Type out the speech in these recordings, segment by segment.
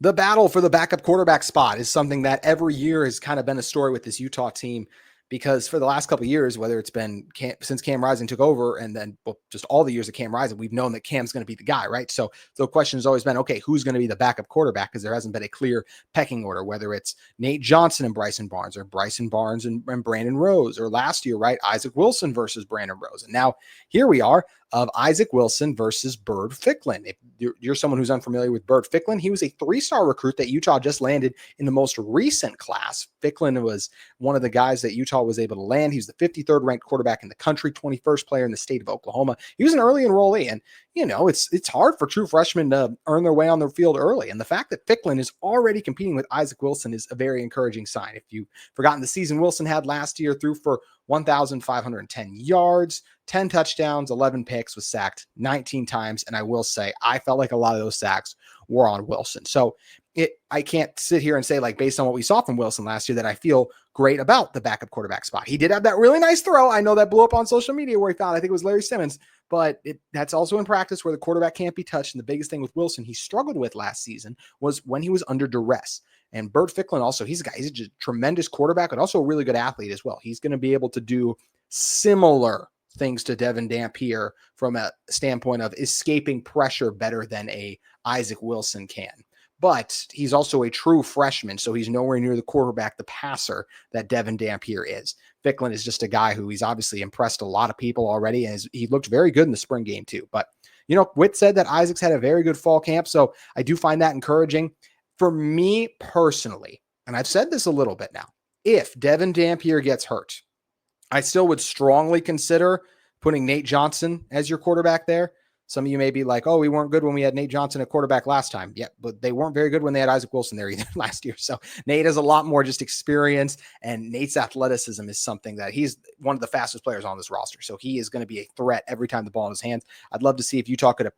The battle for the backup quarterback spot is something that every year has kind of been a story with this Utah team, because for the last couple of years, whether it's been since Cam Rising took over and then just all the years of Cam Rising, we've known that Cam's going to be the guy, right? So the question has always been, okay, who's going to be the backup quarterback? Because there hasn't been a clear pecking order, whether it's Nate Johnson and Bryson Barnes, or Bryson Barnes and Brandon Rose, or last year, right, Isaac Wilson versus Brandon Rose. And now here we are, of Isaac Wilson versus Byrd Ficklin. If you're someone who's unfamiliar with Byrd Ficklin, he was a 3-star recruit that Utah just landed in the most recent class. Ficklin was one of the guys that Utah was able to land. He was the 53rd ranked quarterback in the country, 21st player in the state of Oklahoma. He was an early enrollee, and it's hard for true freshmen to earn their way on the field early. And the fact that Ficklin is already competing with Isaac Wilson is a very encouraging sign. If you've forgotten the season Wilson had last year, threw for 1,510 yards, 10 touchdowns, 11 picks, was sacked 19 times. And I will say, I felt like a lot of those sacks were on Wilson. So I can't sit here and say, like, based on what we saw from Wilson last year, that I feel great about the backup quarterback spot. He did have that really nice throw. I know that blew up on social media where he found, I think it was Larry Simmons, but that's also in practice where the quarterback can't be touched. And the biggest thing with Wilson he struggled with last season was when he was under duress. And Byrd Ficklin also, he's a just tremendous quarterback, but also a really good athlete as well. He's going to be able to do similar things to Devon Dampier from a standpoint of escaping pressure better than a Isaac Wilson can. But he's also a true freshman, so he's nowhere near the quarterback, the passer that Devon Dampier is. Ficklin is just a guy who he's obviously impressed a lot of people already, and he looked very good in the spring game too. But, Witt said that Isaac's had a very good fall camp, so I do find that encouraging. For me personally, and I've said this a little bit now, if Devon Dampier gets hurt, I still would strongly consider putting Nate Johnson as your quarterback there. Some of you may be like, oh, we weren't good when we had Nate Johnson at quarterback last time. Yeah, but they weren't very good when they had Isaac Wilson there either last year. So Nate has a lot more just experience, and Nate's athleticism is something that he's one of the fastest players on this roster. So he is going to be a threat every time the ball in his hands. I'd love to see if Utah could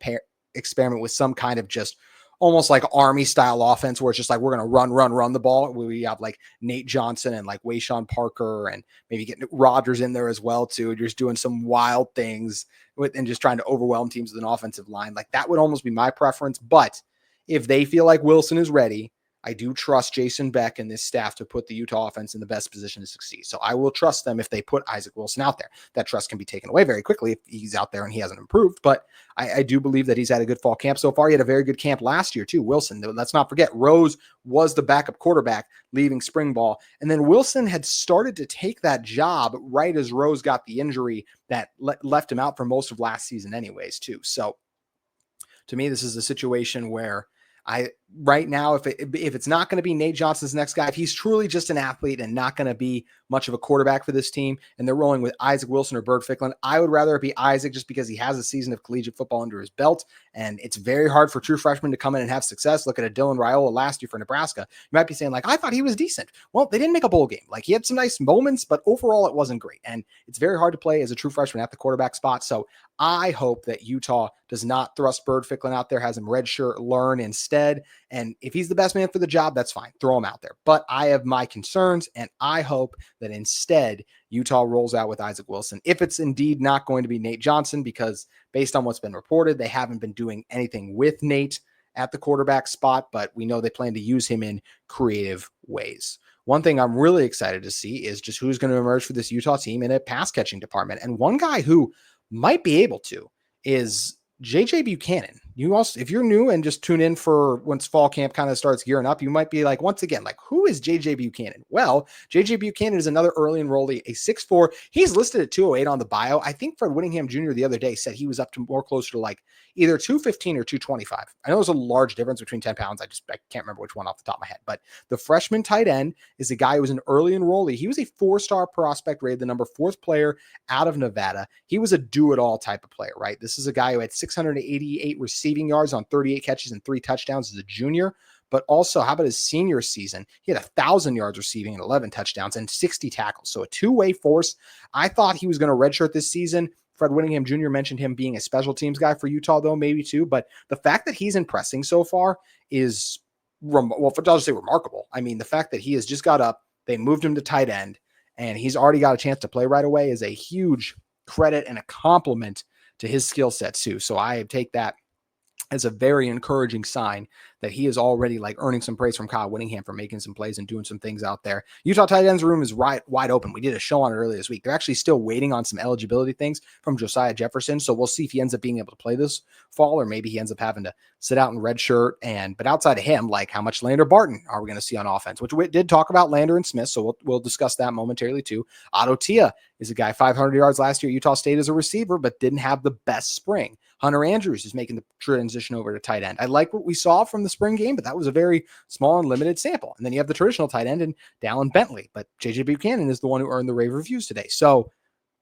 experiment with some kind of just almost like Army style offense where it's just like, we're going to run the ball. We have like Nate Johnson and like Wayshawn Parker and maybe getting Rodgers in there as well too. Just doing some wild things and just trying to overwhelm teams with an offensive line. Like that would almost be my preference. But if they feel like Wilson is ready, I do trust Jason Beck and this staff to put the Utah offense in the best position to succeed. So I will trust them if they put Isaac Wilson out there. That trust can be taken away very quickly if he's out there and he hasn't improved. But I do believe that he's had a good fall camp so far. He had a very good camp last year too. Wilson, let's not forget, Rose was the backup quarterback leaving spring ball. And then Wilson had started to take that job right as Rose got the injury that left him out for most of last season anyways too. So to me, this is a situation where right now, if it's not going to be Nate Johnson's next guy, if he's truly just an athlete and not going to be much of a quarterback for this team, and they're rolling with Isaac Wilson or Byrd Ficklin, I would rather it be Isaac just because he has a season of collegiate football under his belt, and it's very hard for true freshmen to come in and have success. Look at a Dylan Raiola last year for Nebraska. You might be saying, like, I thought he was decent. Well, they didn't make a bowl game. Like, he had some nice moments, but overall it wasn't great, and it's very hard to play as a true freshman at the quarterback spot. So I hope that Utah does not thrust Byrd Ficklin out there, has him redshirt learn instead. And if he's the best man for the job, that's fine. Throw him out there. But I have my concerns, and I hope that instead Utah rolls out with Isaac Wilson. If it's indeed not going to be Nate Johnson, because based on what's been reported, they haven't been doing anything with Nate at the quarterback spot, but we know they plan to use him in creative ways. One thing I'm really excited to see is just who's going to emerge for this Utah team in a pass catching department. And one guy who might be able to is JJ Buchanan. You also, if you're new and just tune in for once fall camp kind of starts gearing up, you might be like, once again, like, who is JJ Buchanan? Well, JJ Buchanan is another early enrollee, a 6'4". He's listed at 208 on the bio. I think Fred Whittingham Jr. the other day said he was up to more closer to like either 215 or 225. I know there's a large difference between 10 pounds. I can't remember which one off the top of my head, but the freshman tight end is a guy who was an early enrollee. He was a 4-star prospect, rated the number 4th player out of Nevada. He was a do-it-all type of player, right? This is a guy who had 688 receiving yards on 38 catches and 3 touchdowns as a junior. But also, how about his senior season? He had 1,000 yards receiving and 11 touchdowns and 60 tackles. So a two-way force. I thought he was going to redshirt this season. Fred Whittingham Jr. mentioned him being a special teams guy for Utah, though, maybe too. But the fact that he's impressing so far is, I'll just say remarkable. I mean, the fact that he has just got up, they moved him to tight end, and he's already got a chance to play right away is a huge credit and a compliment to his skill set too. So I take that as a very encouraging sign that he is already like earning some praise from Kyle Whittingham for making some plays and doing some things out there. Utah tight ends room is wide open. We did a show on it earlier this week. They're actually still waiting on some eligibility things from Josiah Jefferson. So we'll see if he ends up being able to play this fall, or maybe he ends up having to sit out in red shirt. But outside of him, like how much Lander Barton are we going to see on offense, which we did talk about Lander and Smith. So we'll discuss that momentarily too. Otto Tia is a guy 500 yards last year, Utah State as a receiver, but didn't have the best spring. Hunter Andrews is making the transition over to tight end. I like what we saw from the spring game, but that was a very small and limited sample. And then you have the traditional tight end and Dallin Bentley, but JJ Buchanan is the one who earned the rave reviews today. So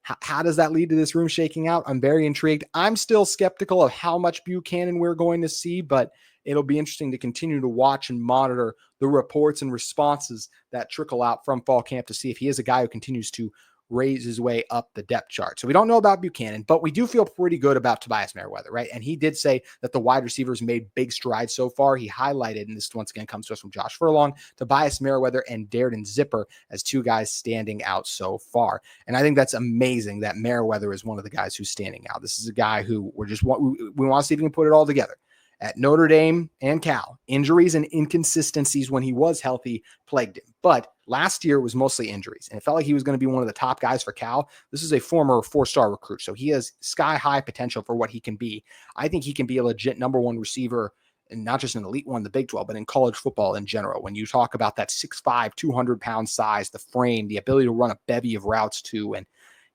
how does that lead to this room shaking out? I'm very intrigued. I'm still skeptical of how much Buchanan we're going to see, but it'll be interesting to continue to watch and monitor the reports and responses that trickle out from fall camp to see if he is a guy who continues to raise his way up the depth chart. So we don't know about Buchanan, but we do feel pretty good about Tobias Merriweather, right? And he did say that the wide receivers made big strides so far. He highlighted, and this once again comes to us from Josh Furlong, Tobias Merriweather and Darren Zipper as two guys standing out so far. And I think that's amazing that Merriweather is one of the guys who's standing out. This is a guy who we want to see if we can put it all together. At Notre Dame and Cal, injuries and inconsistencies when he was healthy plagued him. But last year was mostly injuries, and it felt like he was going to be one of the top guys for Cal. This is a former 4-star recruit, so he has sky-high potential for what he can be. I think he can be a legit number one receiver, and not just an elite one in the Big 12, but in college football in general. When you talk about that 6'5", 200-pound size, the frame, the ability to run a bevy of routes too, and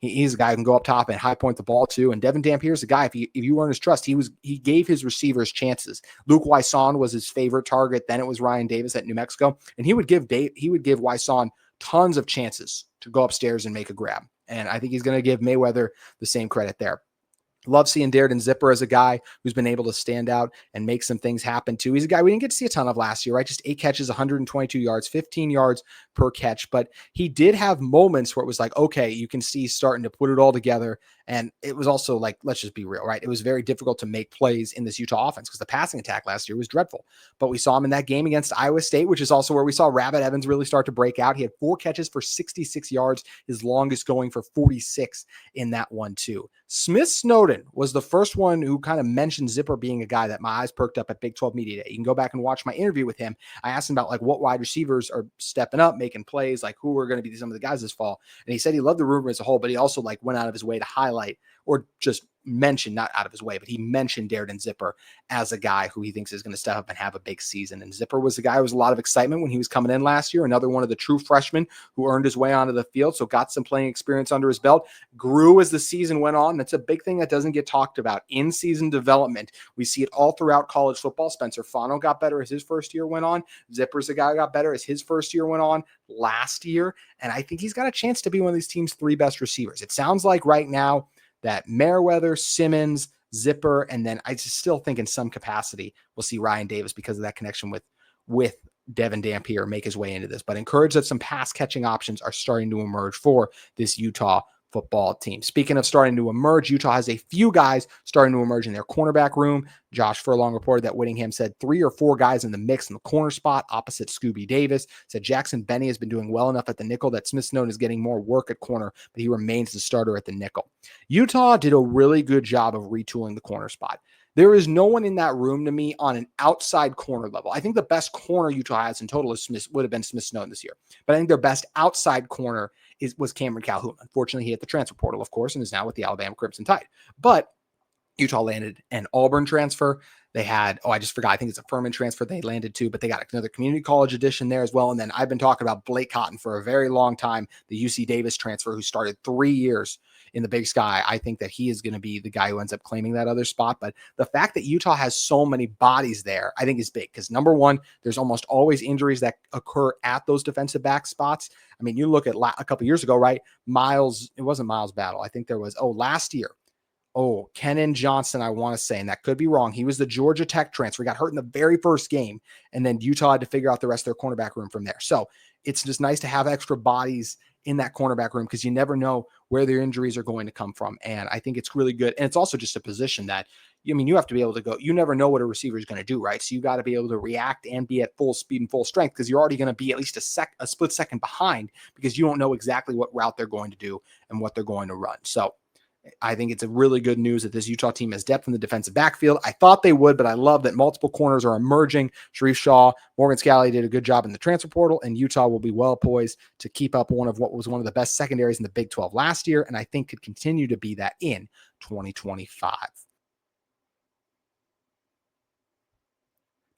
he's a guy who can go up top and high point the ball too. And Devon Dampier is a guy, if you earn his trust, he gave his receivers chances. Luke Wysson was his favorite target. Then it was Ryan Davis at New Mexico. And he would give Wysson tons of chances to go upstairs and make a grab. And I think he's going to give Mayweather the same credit there. Love seeing Darren Zipper as a guy who's been able to stand out and make some things happen too. He's a guy we didn't get to see a ton of last year, right? Just 8 catches, 122 yards, 15 yards per catch. But he did have moments where it was like, okay, you can see starting to put it all together. And it was also like, let's just be real, right? It was very difficult to make plays in this Utah offense because the passing attack last year was dreadful. But we saw him in that game against Iowa State, which is also where we saw Rabbit Evans really start to break out. He had 4 catches for 66 yards, his longest going for 46 in that one too. Smith Snowden was the first one who kind of mentioned Zipper being a guy that my eyes perked up at Big 12 Media Day. You can go back and watch my interview with him. I asked him about like what wide receivers are stepping up, making plays, like who are going to be some of the guys this fall. And he said he loved the room as a whole, but he also like went out of his way to highlight or just mention, not out of his way, but he mentioned Darren Zipper as a guy who he thinks is going to step up and have a big season. And Zipper was a guy who was a lot of excitement when he was coming in last year. Another one of the true freshmen who earned his way onto the field. So got some playing experience under his belt, grew as the season went on. That's a big thing that doesn't get talked about in season development. We see it all throughout college football. Spencer Fano got better as his first year went on. Zipper's a guy who got better as his first year went on last year. And I think he's got a chance to be one of these team's 3 best receivers. It sounds like right now that Merriweather, Simmons, Zipper, and then I just still think in some capacity we'll see Ryan Davis because of that connection with Devon Dampier make his way into this. But encouraged that some pass catching options are starting to emerge for this Utah football team. Speaking of starting to emerge, Utah has a few guys starting to emerge in their cornerback room. Josh Furlong reported that Whittingham said 3 or 4 guys in the mix in the corner spot opposite Scooby Davis. Said Jackson Benny has been doing well enough at the nickel that Smith Snowden is getting more work at corner, but he remains the starter at the nickel. Utah did a really good job of retooling the corner spot. There is no one in that room to me on an outside corner level. I think the best corner Utah has in total would have been Smith Snowden this year. But I think their best outside corner was Cameron Calhoun. Unfortunately, he hit the transfer portal, of course, and is now with the Alabama Crimson Tide. But Utah landed an Auburn transfer. They had, I just forgot, I think it's a Furman transfer they landed too, but they got another community college edition there as well. And then I've been talking about Blake Cotton for a very long time, the UC Davis transfer who started 3 years in the Big Sky. I think that he is going to be the guy who ends up claiming that other spot. But the fact that Utah has so many bodies there, I think is big because number one, there's almost always injuries that occur at those defensive back spots. I mean, you look at a couple years ago, right? It wasn't Miles Battle. I think there was, last year. Kenan Johnson, I want to say, and that could be wrong. He was the Georgia Tech transfer. He got hurt in the very first game, and then Utah had to figure out the rest of their cornerback room from there. So it's just nice to have extra bodies in that cornerback room because you never know where their injuries are going to come from. And I think it's really good. And it's also just a position that, you have to be able to go. You never know what a receiver is going to do, right? So you got to be able to react and be at full speed and full strength because you're already going to be at least a split second behind because you don't know exactly what route they're going to do and what they're going to run. So I think it's a really good news that this Utah team has depth in the defensive backfield. I thought they would, but I love that multiple corners are emerging. Sharif Shaw, Morgan Scalley did a good job in the transfer portal, and Utah will be well poised to keep up one of what was one of the best secondaries in the Big 12 last year, and I think could continue to be that in 2025.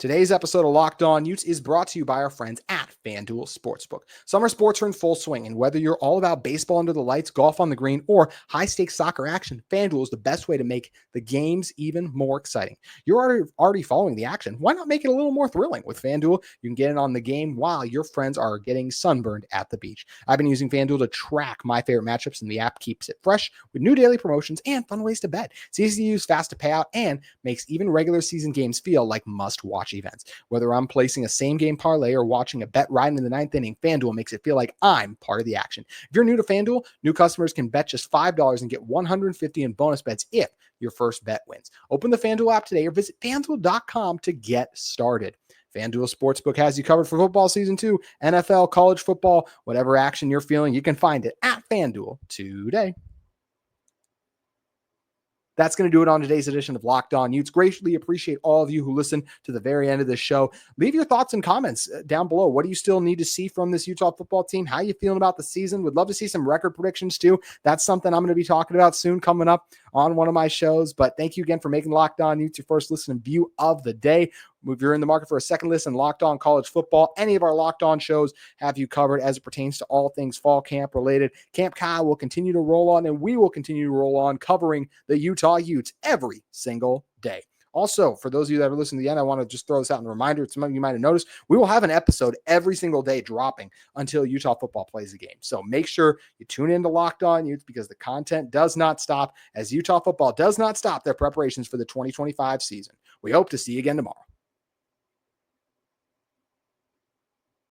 Today's episode of Locked On Utes is brought to you by our friends at FanDuel Sportsbook. Summer sports are in full swing, and whether you're all about baseball under the lights, golf on the green, or high-stakes soccer action, FanDuel is the best way to make the games even more exciting. You're already following the action. Why not make it a little more thrilling? With FanDuel, you can get in on the game while your friends are getting sunburned at the beach. I've been using FanDuel to track my favorite matchups, and the app keeps it fresh with new daily promotions and fun ways to bet. It's easy to use, fast to pay out, and makes even regular season games feel like must-watch events. Whether I'm placing a same-game parlay or watching a bet right in the ninth inning, FanDuel makes it feel like I'm part of the action. If you're new to FanDuel, new customers can bet just $5 and get $150 in bonus bets if your first bet wins. Open the FanDuel app today or visit FanDuel.com to get started. FanDuel Sportsbook has you covered for football season 2, NFL, college football, whatever action you're feeling, you can find it at FanDuel today. That's going to do it on today's edition of Locked On Utes. Greatly appreciate all of you who listen to the very end of this show. Leave your thoughts and comments down below. What do you still need to see from this Utah football team? How are you feeling about the season? Would love to see some record predictions too. That's something I'm going to be talking about soon coming up on one of my shows. But thank you again for making Locked On Utes your first listen and view of the day. If you're in the market for a second listen, Locked On College Football, any of our Locked On shows have you covered as it pertains to all things fall camp related. Camp Kyle will continue to roll on, and we will continue to roll on covering the Utah Utes every single day. Also, for those of you that are listening to the end, I want to just throw this out in a reminder. Some of you might have noticed, we will have an episode every single day dropping until Utah football plays a game. So make sure you tune in to Locked On Utes because the content does not stop as Utah football does not stop their preparations for the 2025 season. We hope to see you again tomorrow.